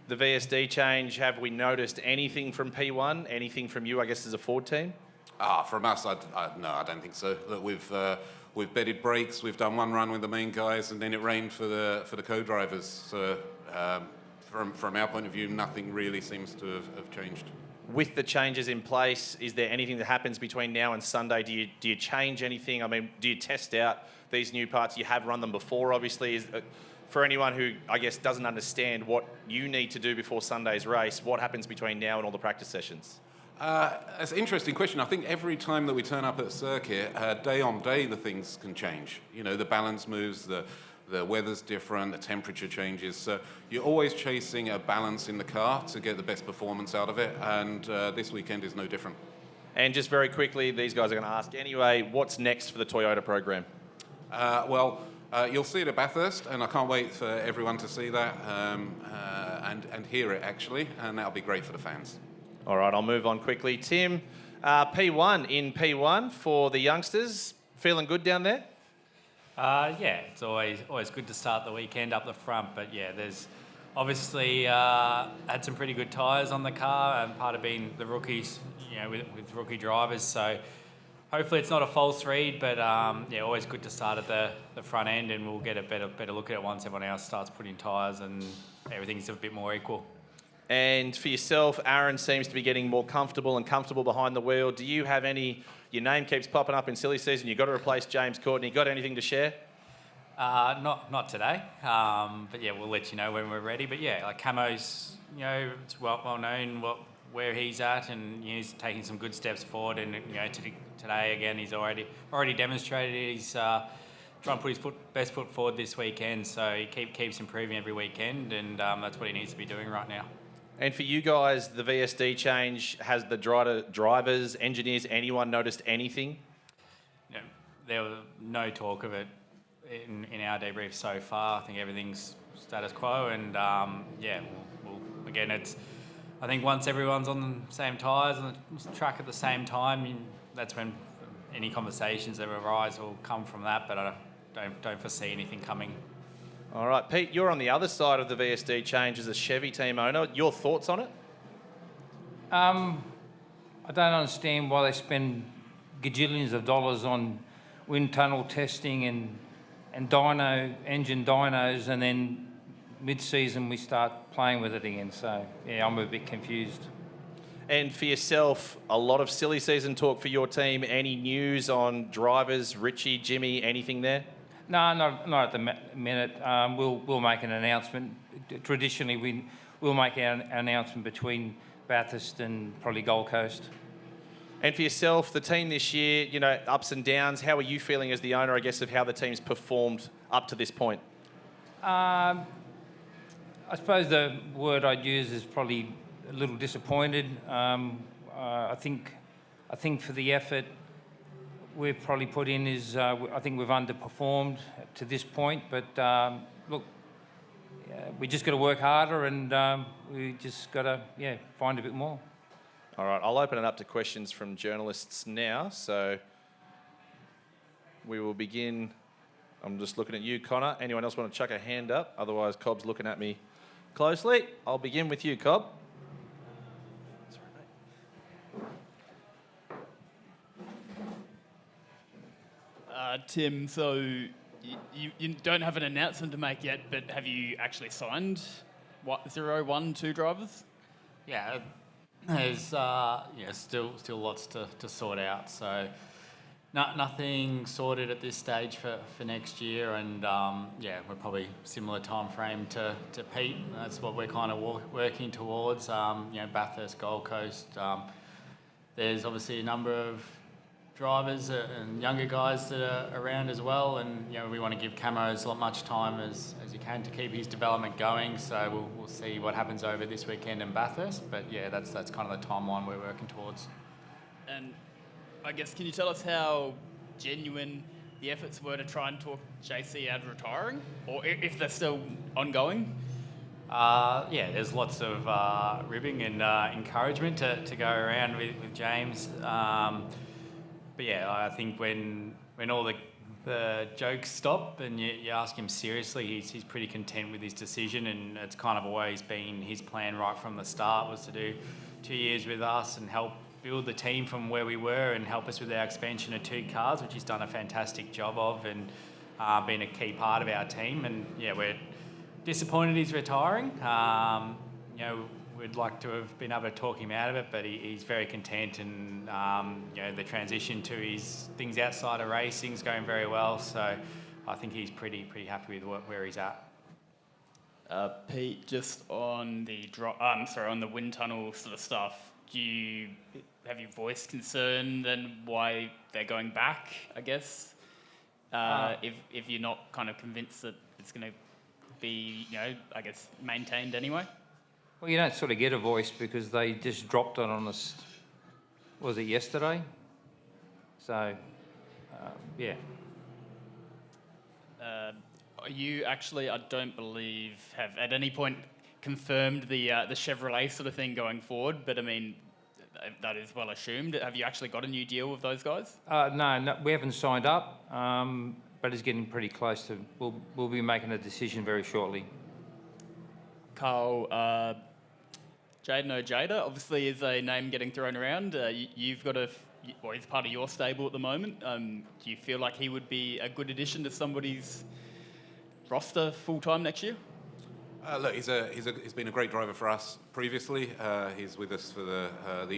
the VSD change, have we noticed anything from P1? Anything from you, I guess, as a Ford team? From us, no, I don't think so. Look, we've bedded brakes. We've done one run with the main guys, and then it rained for the co-drivers. So from our point of view, nothing really seems to have changed. With the changes in place, is there anything that happens between now and Sunday? Do you change anything? I mean, do you test out these new parts? You have run them before, obviously. For anyone who, I guess, doesn't understand what you need to do before Sunday's race, what happens between now and all the practice sessions? It's an interesting question. I think every time that we turn up at a circuit, day on day, the things can change. You know, the balance moves, the weather's different, the temperature changes. So you're always chasing a balance in the car to get the best performance out of it. And this weekend is no different. And just very quickly, these guys are going to ask anyway, what's next for the Toyota program? You'll see it at Bathurst, and I can't wait for everyone to see that and hear it, actually. And that'll be great for the fans. All right, I'll move on quickly. Tim, P1 in P1 for the youngsters. Feeling good down there? Yeah, it's always good to start the weekend up the front, but yeah, there's obviously had some pretty good tyres on the car, and part of being the rookies, you know, with rookie drivers. So hopefully it's not a false read, but yeah, always good to start at the front end, and we'll get a better look at it once everyone else starts putting tyres and everything's a bit more equal. And for yourself, Aaron seems to be getting more comfortable behind the wheel. Do you have any? Your name keeps popping up in silly season. You've got to replace James Courtney. Got anything to share? Not today. But yeah, we'll let you know when we're ready. But yeah, like Camo's, you know, it's well known where he's at, and you know, he's taking some good steps forward. And you know, today again, he's already demonstrated he's trying to put his best foot forward this weekend. So he keeps improving every weekend, and that's what he needs to be doing right now. And for you guys, the VSD change, has the drivers, engineers, anyone noticed anything? No, there was no talk of it in our debrief so far. I think everything's status quo, and yeah, we'll again, I think once everyone's on the same tyres and the track at the same time, that's when any conversations that arise will come from that. But I don't foresee anything coming. All right, Pete, you're on the other side of the VSD change as a Chevy team owner. Your thoughts on it? I don't understand why they spend gajillions of dollars on wind tunnel testing and engine dynos, and then mid-season we start playing with it again. So, yeah, I'm a bit confused. And for yourself, a lot of silly season talk for your team. Any news on drivers, Richie, Jimmy, anything there? No, not at the minute. We'll make an announcement. Traditionally, we'll make an announcement between Bathurst and probably Gold Coast. And for yourself, the team this year, you know, ups and downs. How are you feeling as the owner, I guess, of how the team's performed up to this point? I suppose the word I'd use is probably a little disappointed. I think for the effort we've probably put in is, I think we've underperformed to this point, but look, we just got to work harder, and we just got to, find a bit more. All right, I'll open it up to questions from journalists now. So we will begin. I'm just looking at you, Connor. Anyone else want to chuck a hand up? Otherwise, Cobb's looking at me closely. I'll begin with you, Cobb. Tim, so you don't have an announcement to make yet, but have you actually signed 012 drivers? Yeah, there's still lots to sort out. So nothing sorted at this stage for next year, and we're probably similar time frame to Pete. That's what we're kind of working towards. Bathurst, Gold Coast. There's obviously a number of drivers and younger guys that are around as well, and we want to give Camo as much time as you can to keep his development going. So we'll see what happens over this weekend in Bathurst, but yeah, that's kind of the timeline we're working towards. And I guess, can you tell us how genuine the efforts were to try and talk JC out of retiring, or if they're still ongoing? There's lots of ribbing and encouragement to go around with James. But yeah, I think when all the the jokes stop and you ask him seriously, he's pretty content with his decision, and it's kind of always been his plan right from the start was to do 2 years with us and help build the team from where we were and help us with our expansion of 2 cars, which he's done a fantastic job of and been a key part of our team. And yeah, we're disappointed he's retiring. You know, we'd like to have been able to talk him out of it, but he's very content, and you know, the transition to his things outside of racing's going very well. So I think he's pretty happy with where he's at. Pete, just on the on the wind tunnel sort of stuff, have you voiced concern then why they're going back? I guess if you're not kind of convinced that it's going to be, you know, I guess maintained anyway. Well, you don't sort of get a voice because they just dropped it on us, was it yesterday? So, yeah. You actually, I don't believe, have at any point confirmed the Chevrolet sort of thing going forward, but I mean, that is well assumed. Have you actually got a new deal with those guys? No, we haven't signed up, but it's getting pretty close to, we'll be making a decision very shortly. Carl, Jaden Ojeda obviously is a name getting thrown around. You've got he's part of your stable at the moment. Do you feel like he would be a good addition to somebody's roster full time next year? Look, he's been a great driver for us previously. He's with us for the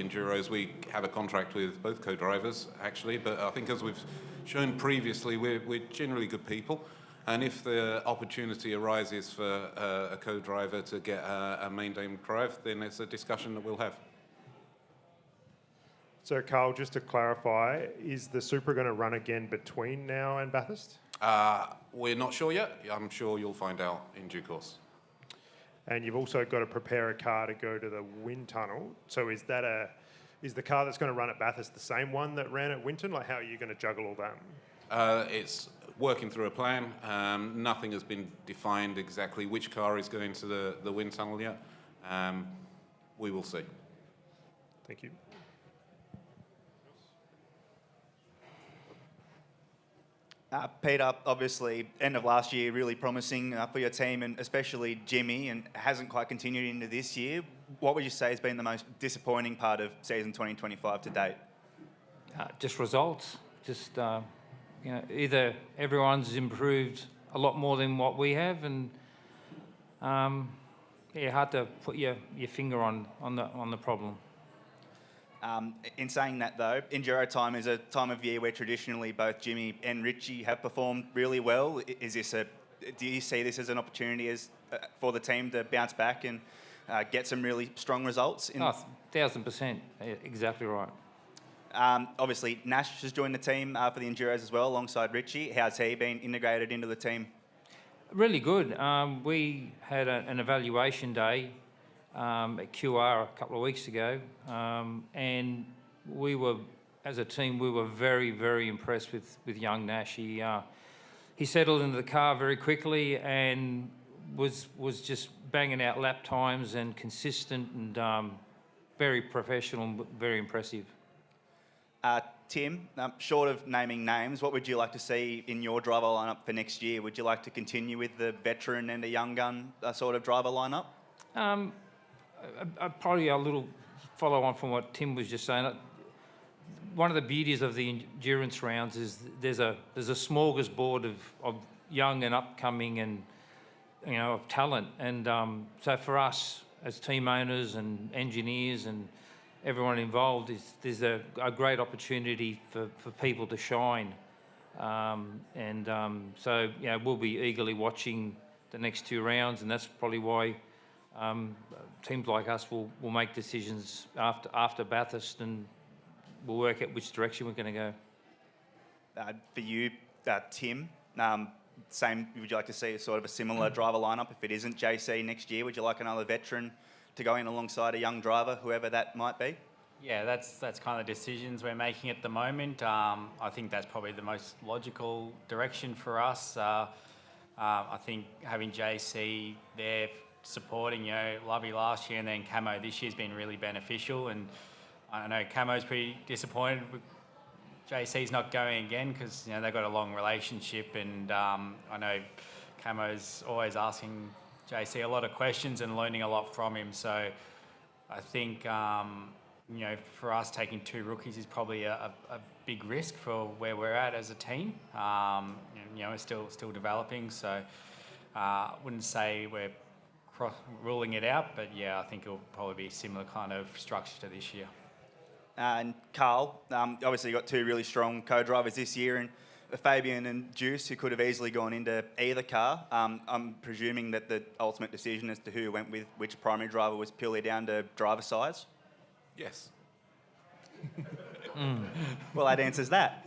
Enduros. We have a contract with both co-drivers, actually, but I think as we've shown previously, we're generally good people. And if the opportunity arises for a co-driver to get a main name drive, then it's a discussion that we'll have. So, Carl, just to clarify, is the Supra going to run again between now and Bathurst? We're not sure yet. I'm sure you'll find out in due course. And you've also got to prepare a car to go to the wind tunnel. So is the car that's going to run at Bathurst the same one that ran at Winton? Like, how are you going to juggle all that? It's working through a plan. Nothing has been defined exactly which car is going to the wind tunnel yet. We will see. Thank you. Peter, obviously, end of last year, really promising for your team, and especially Jimmy, and hasn't quite continued into this year. What would you say has been the most disappointing part of season 2025 to date? Just results. Just, you know, either everyone's improved a lot more than what we have, and yeah, hard to put your finger on the problem. In saying that, though, Enduro time is a time of year where traditionally both Jimmy and Richie have performed really well. Do you see this as an opportunity for the team to bounce back and get some really strong results? 1,000%, exactly right. Obviously, Nash has joined the team for the Enduros as well, alongside Richie. How's he been integrated into the team? Really good. We had an evaluation day at QR a couple of weeks ago, and we were, as a team, we were very, very impressed with young Nash. He settled into the car very quickly and was just banging out lap times and consistent and very professional and very impressive. Tim, short of naming names, what would you like to see in your driver lineup for next year? Would you like to continue with the veteran and a young gun sort of driver lineup? Probably a little follow on from what Tim was just saying. One of the beauties of the endurance rounds is there's a smorgasbord of young and upcoming and, you know, of talent. And so for us as team owners and engineers and everyone involved, there's a great opportunity for people to shine. So, you know, we'll be eagerly watching the next 2 rounds, and that's probably why teams like us will make decisions after Bathurst, and we'll work out which direction we're going to go. For you, Tim, same. Would you like to see a sort of a similar driver lineup? If it isn't JC next year, would you like another veteran to go in alongside a young driver, whoever that might be? Yeah, that's kind of the decisions we're making at the moment. I think that's probably the most logical direction for us. I think having JC there supporting, you know, Lovey last year and then Camo this year has been really beneficial. And I know Camo's pretty disappointed JC's not going again because they've got a long relationship, and I know Camo's always asking JC a lot of questions and learning a lot from him. So I think for us, taking 2 rookies is probably a big risk for where we're at as a team. We're still developing, so wouldn't say we're ruling it out, but yeah, I think it'll probably be a similar kind of structure to this year. And Carl, obviously you got 2 really strong co-drivers this year, and Fabian and Juice, who could have easily gone into either car. I'm presuming that the ultimate decision as to who went with which primary driver was purely down to driver size? Yes. Well, that answers that.